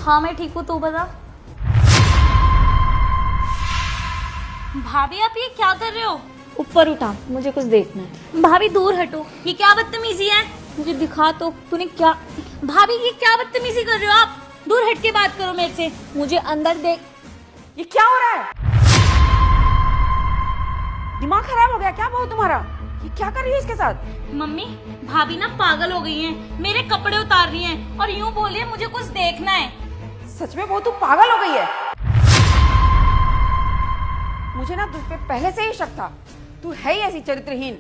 हाँ मैं ठीक हूँ, तू बता। भाभी आप ये क्या कर रहे हो? ऊपर उठा, मुझे कुछ देखना है। भाभी दूर हटो, ये क्या बदतमीजी है? मुझे दिखा तो, तूने क्या? भाभी ये क्या बदतमीजी कर रहे हो आप? दूर हट के बात करो मेरे से। मुझे अंदर देख। ये क्या हो रहा है? दिमाग खराब हो गया क्या बहू तुम्हारा? ये क्या कर रही है इसके साथ? मम्मी भाभी ना पागल हो गई हैं, मेरे कपड़े उतार रही हैं और यूं बोल रही है मुझे कुछ देखना है। सच में बहू तू पागल हो गई है? मुझे ना तुझ पे पहले से ही शक था, तू है ही ऐसी चरित्रहीन।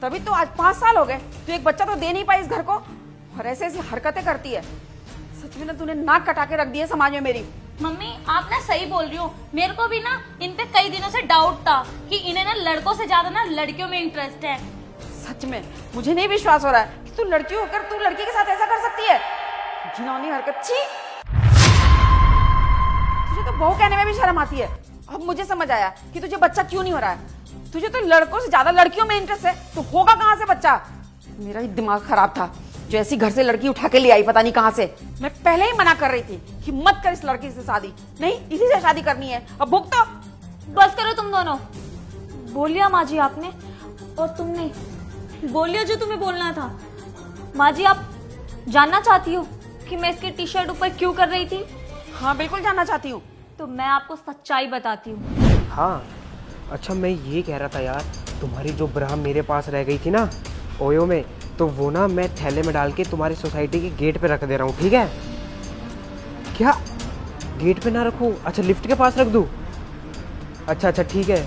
तभी तो आज 5 साल हो गए, तू एक बच्चा तो दे नहीं पाई इस घर को और ऐसे ऐसी हरकतें करती है। सच में ना तूने नाक कटा के रख दी है समाज में मेरी। मम्मी आप ना सही बोल रही हो, मेरे को भी ना इन पे कई दिनों से डाउट था कि इन्हें ना लड़कों से ज्यादा ना लड़कियों में इंटरेस्ट है। सच में मुझे नहीं विश्वास हो रहा है कि तू लड़की होकर तू लड़की के साथ ऐसा कर सकती है। घिनौनी हरकत, छी। तुझे तो बहू कहने में भी शर्म आती है। अब मुझे समझ आया कि तुझे बच्चा क्यों नहीं हो रहा है। तुझे तो लड़कों से ज्यादा लड़कियों में इंटरेस्ट है, तो होगा कहाँ से बच्चा? मेरा ही दिमाग खराब था जो ऐसी घर से लड़की उठा के ले आई, पता नहीं कहाँ से। मैं पहले ही मना कर रही थी कि मत कर इस लड़की से शादी, नहीं इसी से शादी करनी है। अब भुगत तो। बस करो तुम दोनों। बोलिया माँ जी आपने, और तुमने बोलिया जो तुम्हें बोलना था। माँ जी आप जानना चाहती हो कि मैं इसके टी शर्ट ऊपर क्यों कर रही थी? हाँ बिल्कुल जानना चाहती हूँ। तो मैं आपको सच्चाई बताती हूँ। हाँ अच्छा, मैं ये कह रहा था यार, तुम्हारी जो ब्रा मेरे पास रह गई थी ना ओयो में, तो वो ना मैं थैले में डाल के तुम्हारी सोसाइटी के गेट पे रख दे रहा हूँ, ठीक है? क्या गेट पे ना रखूँ? अच्छा लिफ्ट के पास रख दूँ? अच्छा अच्छा ठीक है।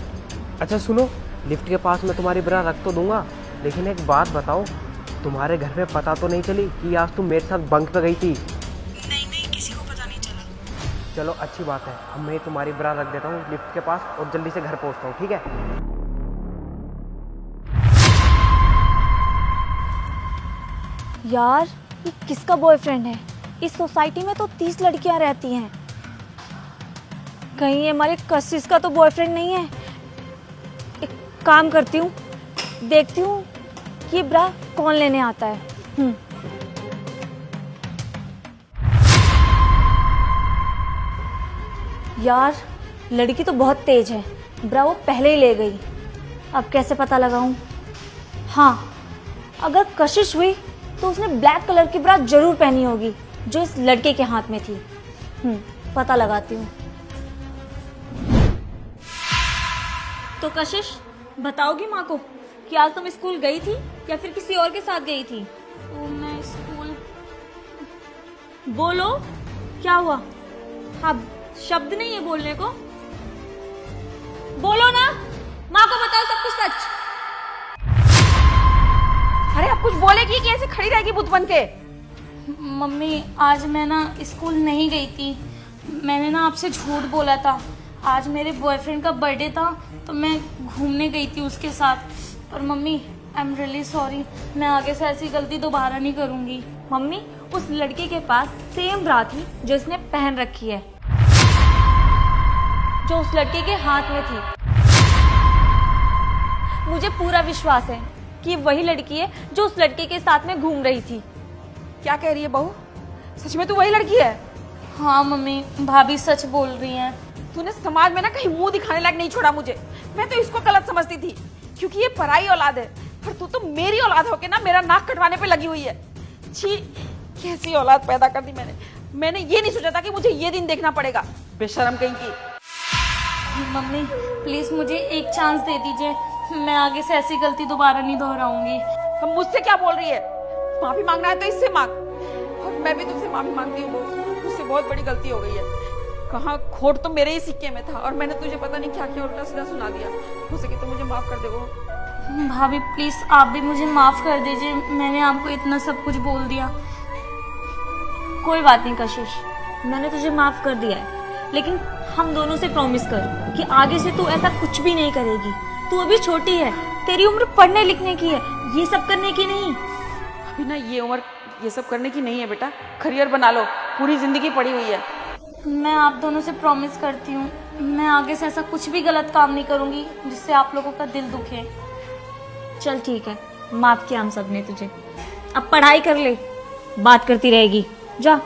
अच्छा सुनो, लिफ्ट के पास मैं तुम्हारी ब्रा रख तो दूंगा, लेकिन एक बात बताओ, तुम्हारे घर में पता तो नहीं चली कि आज तुम मेरे साथ बंक पे गई थी? नहीं किसी को पता नहीं चला। चलो अच्छी बात है, अब मैं तुम्हारी ब्रा रख देता हूँ लिफ्ट के पास और जल्दी से घर पहुँचता हूँ, ठीक है? यार ये किसका बॉयफ्रेंड है? इस सोसाइटी में तो 30 लड़कियां रहती हैं, कहीं ये हमारे कशिश का तो बॉयफ्रेंड नहीं है। एक काम करती हूँ, देखती हूँ कि ये ब्रा कौन लेने आता है। यार लड़की तो बहुत तेज है, ब्रा वो पहले ही ले गई। अब कैसे पता लगाऊं? हाँ, अगर कशिश हुई तो उसने ब्लैक कलर की ब्रा जरूर पहनी होगी जो इस लड़के के हाथ में थी। पता लगाती हूँ। तो कशिश बताओगी माँ को कि आज तुम स्कूल गई थी या फिर किसी और के साथ गई थी? तो मैं स्कूल। बोलो क्या हुआ? हाँ, शब्द नहीं है बोलने को, बोलो ना। माँ को बताओ सब कुछ सच। अरे अब कुछ बोलेगी कि ऐसे खड़ी रहेगी बुत बन के? मम्मी आज मैं ना स्कूल नहीं गई थी, मैंने ना आपसे झूठ बोला था। आज मेरे बॉयफ्रेंड का बर्थडे था तो मैं घूमने गई थी उसके साथ। पर mummy I am really sorry, मैं आगे से ऐसी गलती दोबारा नहीं करूँगी। मम्मी उस लड़के के पास सेम ब्रा थी जो इसने पहन रखी है, जो उस लड़के के हाथ में थी। मुझे पूरा विश्वास है कि वही लड़की है जो उस लड़के के साथ में घूम रही थी। क्या कह रही है बहू? सच में तू वही लड़की है? हाँ मम्मी, भाभी सच बोल रही हैं। तूने समाज में ना कहीं मुंह दिखाने लायक नहीं छोड़ा मुझे। मैं तो इसको गलत समझती थी क्योंकि ये पराई औलाद है, पर तू तो मेरी औलाद होके ना मेरा नाक कटवाने पे लगी हुई है। छी, कैसी औलाद पैदा कर दी मैंने ये नहीं सोचा था कि मुझे ये दिन देखना पड़ेगा। बेशर्म कहीं की। मम्मी प्लीज मुझे एक चांस दे दीजिए, मैं आगे से ऐसी गलती दोबारा नहीं दोहराऊंगी। हम मुझसे क्या बोल रही है? माफी मांगना है तो इससे मांग, और मैं भी तुमसे माफी मांगती हूँ। मुझसे बहुत बड़ी गलती हो गई है। कहाँ खोट तो मेरे ही सिक्के में था और मैंने तुझे पता नहीं क्या क्या उल्टा सीधा सुना दिया। हो सके तो मुझे माफ कर दे वो। भाभी प्लीज आप भी मुझे माफ कर दीजिए, मैंने आपको इतना सब कुछ बोल दिया। कोई बात नहीं कशिश, मैंने तुझे माफ कर दिया है, लेकिन हम दोनों से प्रॉमिस कर कि आगे से तू ऐसा कुछ भी नहीं करेगी। तू अभी छोटी है, तेरी उम्र पढ़ने लिखने की है, ये सब करने की नहीं। अभी ना ये उम्र ये सब करने की नहीं है बेटा, करियर बना लो, पूरी जिंदगी पड़ी हुई है। मैं आप दोनों से प्रॉमिस करती हूँ, मैं आगे से ऐसा कुछ भी गलत काम नहीं करूँगी जिससे आप लोगों का दिल दुखे। चल ठीक है, माफ किया हम सब ने तुझे। अब पढ़ाई कर ले, बात करती रहेगी, जा।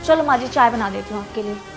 चलो माँ जी चाय बना देती हूँ आपके लिए।